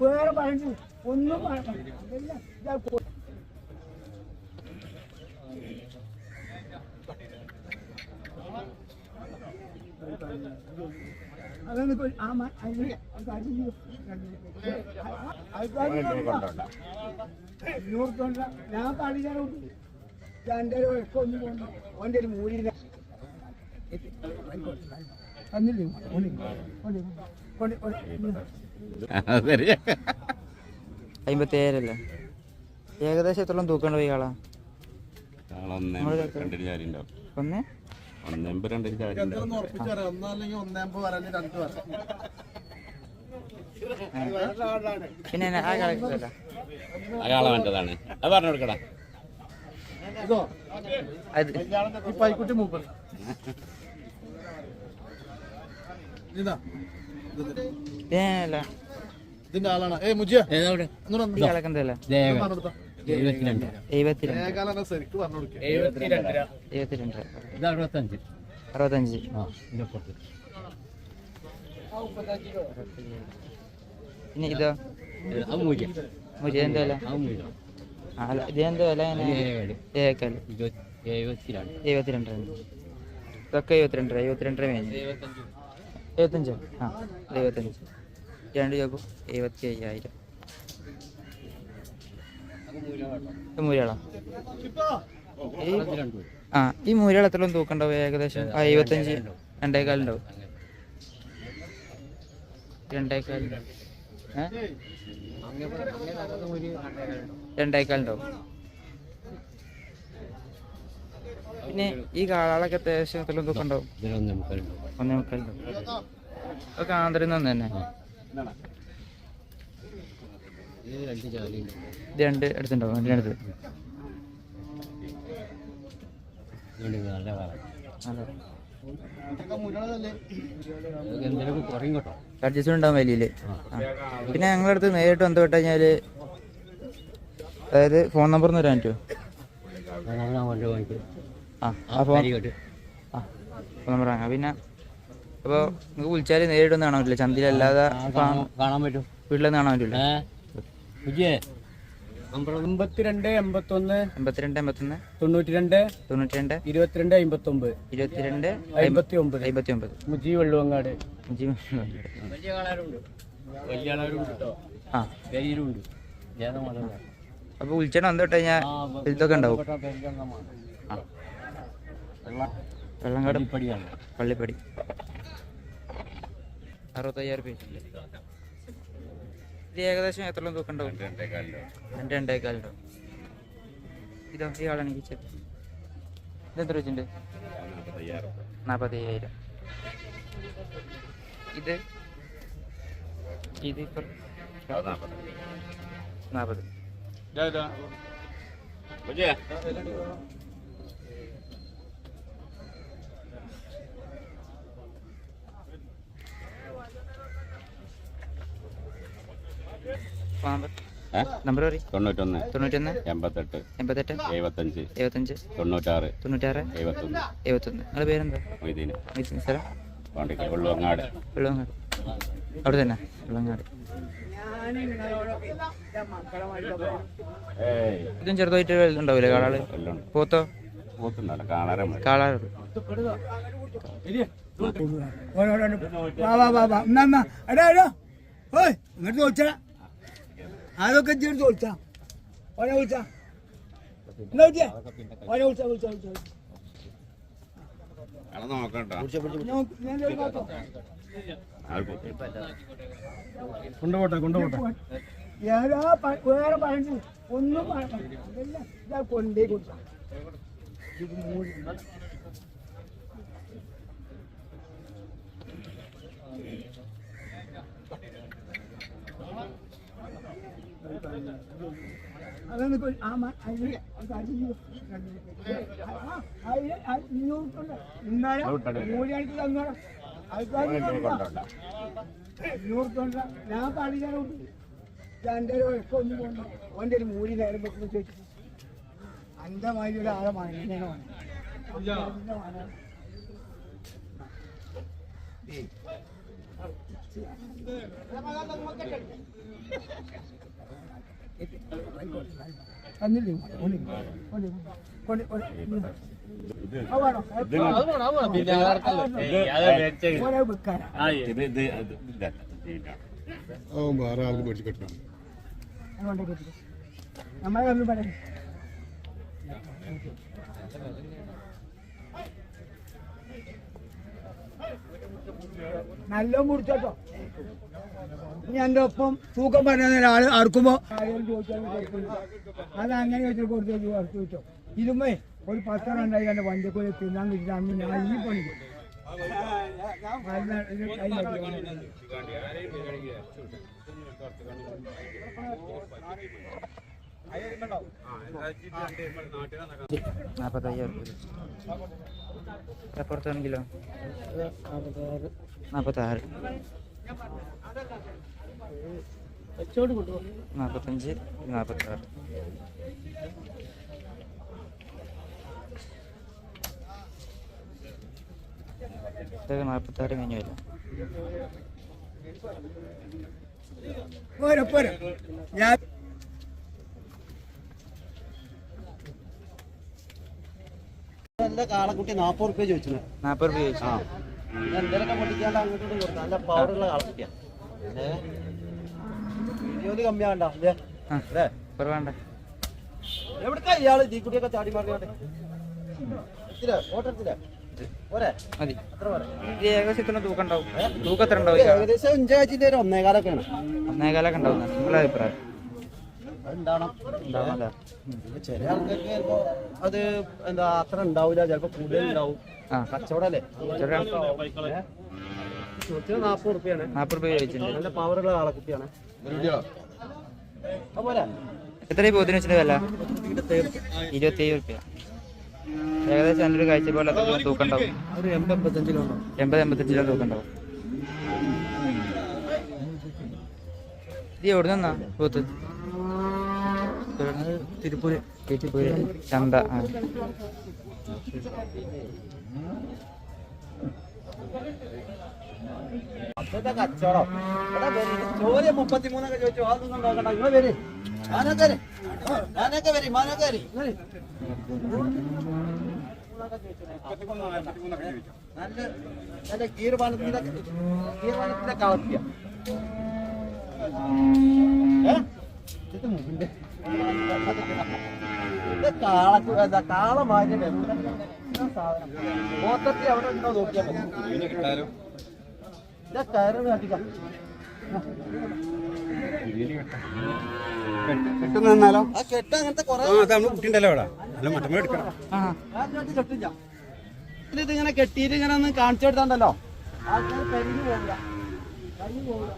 വേറെ പറഞ്ഞു ഒന്നും ഞാൻ പാടിക്കാനോ എൻ്റെ ഒന്നും കൊണ്ട് ഓൻ്റെ ഒരു മൂടി അമ്പത്തിയേഴല്ലേ ഏകദേശം എത്രയും തൂക്കണ്ട പോയി ആളാ പിന്നെ വേണ്ടതാണ് അത് പറഞ്ഞു കൊടുക്കടാ പൈക്കുട്ടി മൂപ്പർ ഇതിന്റെ ആളാണ് പിന്നെ ഇതോ മുജെന്താ ഇതെന്താ വില ഏക്കാല് 72 ഇതൊക്കെ 72 മേഞ്ഞു 75 ആ 75 രണ്ട് ചോക്കും 75,000 മൂലയാളോ ആ ഈ മൂലയാൾ എത്ര തൂക്കണ്ടാവും ഏകദേശം 75 രണ്ടേക്കാലുണ്ടാവും 2,500 പിന്നെ ഈ കാളകളൊക്കെ അത്യാവശ്യം എത്ര തൂക്കം ഉണ്ടാവും 1,400 ഒക്കെ ആന്ധ്രയിൽ നിന്ന് തന്നെ ഇത് രണ്ട് അടുത്തുണ്ടാവും രണ്ടിനടുത്ത് അഡ്ജസ്റ്റ്മെന്റ് ഉണ്ടാവും വലിയില്. പിന്നെ ഞങ്ങളുടെ അടുത്ത് നേരിട്ട് ബന്ധപ്പെട്ട് കഴിഞ്ഞാല് അതായത് ഫോൺ നമ്പർ ഒന്ന് വരാൻ പറ്റുമോ? ഫോൺ നമ്പർ വാങ്ങാം. പിന്നെ അപ്പോൾ നിങ്ങൾക്ക് വിളിച്ചാൽ നേരിട്ടൊന്നും കാണാൻ പറ്റില്ല, ചന്തയിലല്ലാതെ കാണാൻ പറ്റും, വീട്ടിലൊന്നും കാണാൻ പറ്റില്ല. 82 81 92 59 മുജി വെള്ളുവങ്ങാട്. അപ്പൊ വിളിച്ചേണം എന്ത് തൊട്ട് കഴിഞ്ഞാൽ ഇതൊക്കെ ഉണ്ടാവും. വെള്ളങ്കാട് പള്ളിപ്പടി 65,000 രൂപ. ഇത് ഏകദേശം എത്ര തൂക്കം ഉണ്ടാവും? 2,500 ഇതോ ഈ ആളാണ് ചോദിച്ചത്. ഇതെത്ര വെച്ചിട്ടുണ്ട്? 45,000. ഇത് ഇപ്പൊ 40. നമ്പർ 91 88 88 75 96 71. നിങ്ങളുടെ പേരെന്താ? സ്ഥലം വെള്ളുവങ്ങാട്. അവിടെ തന്നെ വെള്ളങ്ങാട്. ഇതും ചെറുതായിട്ട് ഉണ്ടാവില്ലേ കാളാള്? പോത്തോ? കാളാറ് ഇങ്ങോട്ട് ചോദിച്ചാ അതൊക്കെ ചോദിച്ചാ ഓനെ വിളിച്ചാ ഓനെ വിളിച്ചാ കൊണ്ടുപോട്ടെ വേറെ പറഞ്ഞു ഒന്നും കൊണ്ടേ കൊടുത്ത അതാണ് മൂലിയാൾക്ക് തന്നോളാം. ഞാൻ പാടിക്കാനോ എൻ്റെ ഒക്കെ ഒന്നും കൊണ്ട് ഓൻ്റെ ഒരു മൂടി നേരം വെക്കുമ്പോൾ ചോദിച്ചു അന്തമാതിരി ഒരാളെ മണ തന്നില്ലേ വേറെ ആൾക്ക് മേടിച്ച് കെട്ടണം. നമ്മളെ ഒന്ന് പറയാം നല്ല മുറിച്ചോട്ടോ. ഇനി എൻ്റെ ഒപ്പം തൂക്കം പറഞ്ഞ ഒരാൾ അറുക്കുമ്പോ അത് അങ്ങനെ വെച്ചിട്ട് കൊടുത്തു അറുത്തു വെച്ചോ. ഇതുമേ ഒരു 10 ഉണ്ടായി എൻ്റെ വണ്ടിക്കൂടെ തിന്നാൻ കിട്ടിയിട്ട് അന്ന് ഞാൻ ഈ പണിക്ക് പുറത്താണെങ്കിലോ 46 45 46 46 കഴിഞ്ഞല്ലോ. പോരെ പോരെ ഞാൻ കാളക്കുട്ടി 40 റുപ്യ ചോദിച്ചു. 40 രൂപ ചോദിച്ചു. എന്തെങ്കിലുമൊക്കെ പൊട്ടിക്കാണ്ട് അങ്ങോട്ടും കൊടുത്തു. നല്ല പവറുള്ള കാളക്കുട്ടിയാ. വീഡിയോയില് കമ്മിയാണ്ടാ കുറവാണ്ട. എവിടക്കാ ഇയാള് തീക്കുട്ടിയൊക്കെ ചാടി മാറിയാണ്ട് ഓട്ടത്തില്ലേ പോരെ മതി. അത്ര പോരെ. ഇത് ഏകദേശം എത്ര തൂക്കം ഉണ്ടാവും? തൂക്കം എത്ര ഉണ്ടാവും? ഏകദേശം 5 ആഴ്ചന്റെ ഒരു 1.25 ഒക്കെയാണ്. 1.25 ഉണ്ടാവും നിങ്ങളുടെ അഭിപ്രായം? അതുണ്ടാവണം. ഉണ്ടാവുമല്ലേ? ചില ആൾക്കാർക്ക് ചിലപ്പോ അത് എന്താ അത്ര ഉണ്ടാവില്ല, ചിലപ്പോ കൂടുതൽ ഉണ്ടാവും. ആ കച്ചവടല്ലേ. ചെറിയ 40 റുപ്യാണ്. 40 രൂപ ചോദിച്ചിട്ടുണ്ട്. നല്ല പവറുള്ള കാളക്കുട്ടിയാണ്. അതുപോലെ എത്ര പോത്തിന് വെച്ചിട്ട് വില? 27 രൂപ. ഏകദേശം നല്ലൊരു കാഴ്ച പോലെ തൂക്കം ഉണ്ടാവും. ഒരു 80-85 കിലോ ഉണ്ടാവും. 80-85 കിലോ തൂക്കം ഉണ്ടാവും. ഇത് എവിടെ നിന്നാ പോത്ത്? തിരുപ്പൂര്. തിരുപ്പൂര് ചന്ത. അതൊക്കെ കച്ചവടം. ചോദ്യം 33 ചോദിച്ചു. അതൊന്നും നോക്കണ്ട. നിങ്ങൾ വരി മാനൊക്കെ വരി നല്ല നല്ല ഗീർവാനത്തിന്റെ കളപ്പിയ കാള മാറ്റി സാധനം മൊത്തത്തിൽ അവിടെ ഉണ്ടോ നോക്കിയാൽ മതി. കയറ് കാട്ടിക്കാം. കെട്ടുന്നാലോ ആ കെട്ട് അങ്ങനത്തെ കുറെ കുട്ടിണ്ടല്ലോ അവിടെ നല്ല മട്ടമ്മ എടുക്കണം. കെട്ടില്ല. ഇതിങ്ങനെ കെട്ടിയിട്ട് ഇങ്ങനെ ഒന്ന് കാണിച്ചു കൊടുത്താണ്ടല്ലോ ആൾക്കാർ കരിഞ്ഞു പോകില്ല. കരിഞ്ഞു പോകില്ല.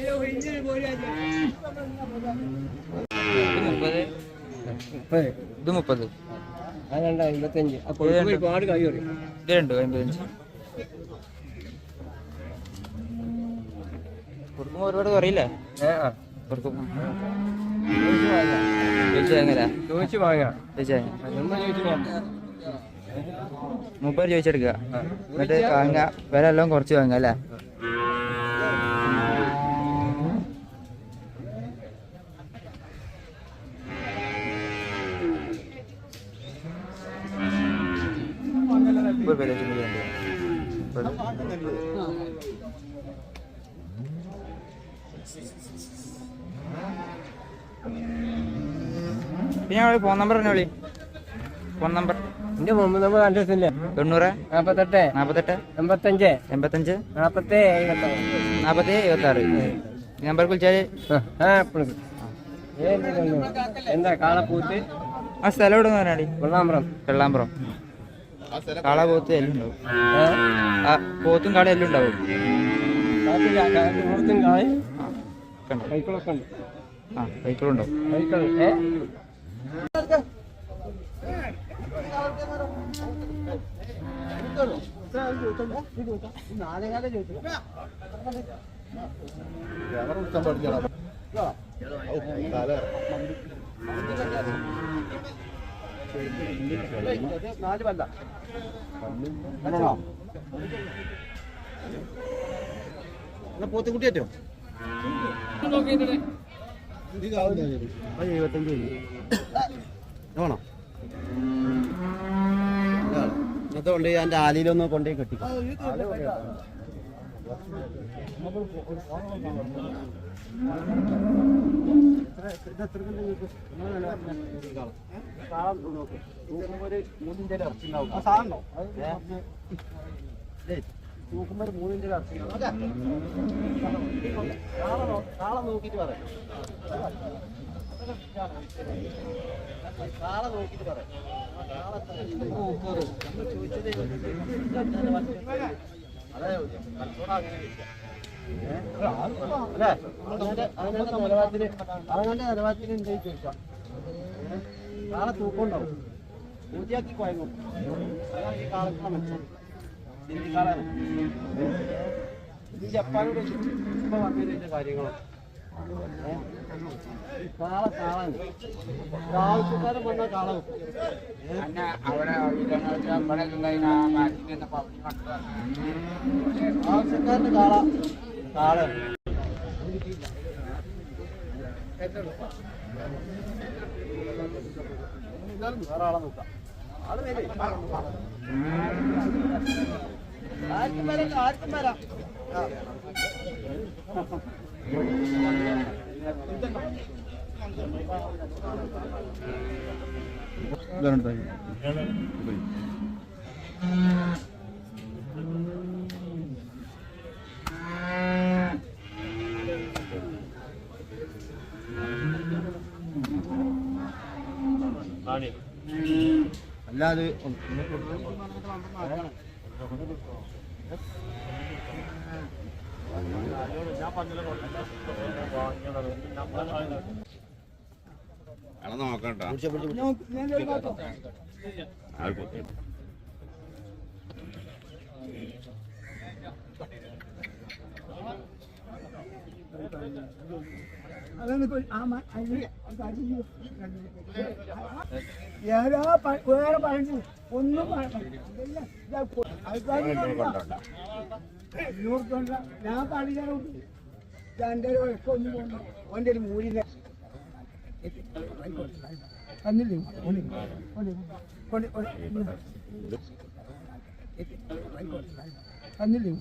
ഇത് 30. അത് 55. അപ്പോൾ ഒരുപാട് കൈ പറയും. ഇത് 55. കൊടുക്കുമ്പോ ഒരുപാട് കുറയില്ലേ? കൊടുക്കുമ്പോ മൂപ്പർ ചോദിച്ചെടുക്കുക, എന്നിട്ട് വാങ്ങുക. വില എല്ലാം കുറച്ച് വാങ്ങുക അല്ലേ? പിന്നെ ഫോൺ നമ്പർ തന്നെ വിളി. ഫോൺ നമ്പർ എന്റെ മൊബൈൽ നമ്പർ അഡ്രസ്സില്ലേ? 90 48 45 85 85 47 76. ഈ നമ്പർ വിളിച്ചാല് എന്താ കാളപ്പൂത്ത് ആ സ്ഥലം എവിടെ നിന്ന് പറഞ്ഞാടി? വെള്ളാമ്പ്രം. വെള്ളാമ്പ്രം. കാള പോത്ത് എല്ലാം ഉണ്ടാവും. ആ പോത്തും കാള എല്ലാം ഉണ്ടാവും. കൈക്കളൊക്കെ ഉണ്ട്. ആ സൈക്കിളുണ്ടാവും. കൈക്കൾ ക്യാമറ കൊടുക്കാൻ പാടില്ല. നാല് പല്ല പോത്തുകുട്ടി പറ്റോ 75 വേണോ ഇന്നത്തെ കൊണ്ട് എൻ്റെ ആലിയിലൊന്ന് കൊണ്ടുപോയി കെട്ടി തൂക്കുമ്പോൾ 3 ഇഞ്ച് ഇറച്ചി നാളെ നോക്കിയിട്ട് പറയാം നാളെ നോക്കിയിട്ട് പറയാം അതെ അവന്റെ നിലവാരത്തിന് എന്താ ചോദിക്കാം നാളെ തൂക്കം ഉണ്ടാവും പൂജയാക്കി കുഴങ്ങും അതാണ് ഈ കാലത്തുള്ള മെച്ചം ഹിന്ദിക്കാളാണ് ഈ ജപ്പാനോട് ഇപ്പൊ വന്നതിന്റെ കാര്യങ്ങളും കാളാണ് ആവശ്യക്കാരൻ വന്ന കാള ആവശ്യക്കാരന്റെ കാള വേറെ ആളെ നോക്കാം ആള് വരെ ആർക്കും വരാം ആർക്കും വരാം അല്ലാതെ നോക്കട്ടോ അതാണ് വേറെ പറഞ്ഞു ഒന്നും ഞാൻ പാടിക്കാറുണ്ട് എൻ്റെ ഒന്നും പോകണ്ട ഓൻ്റെ ഒരു മൂലിനെ തന്നില്ലേ തന്നില്ലേ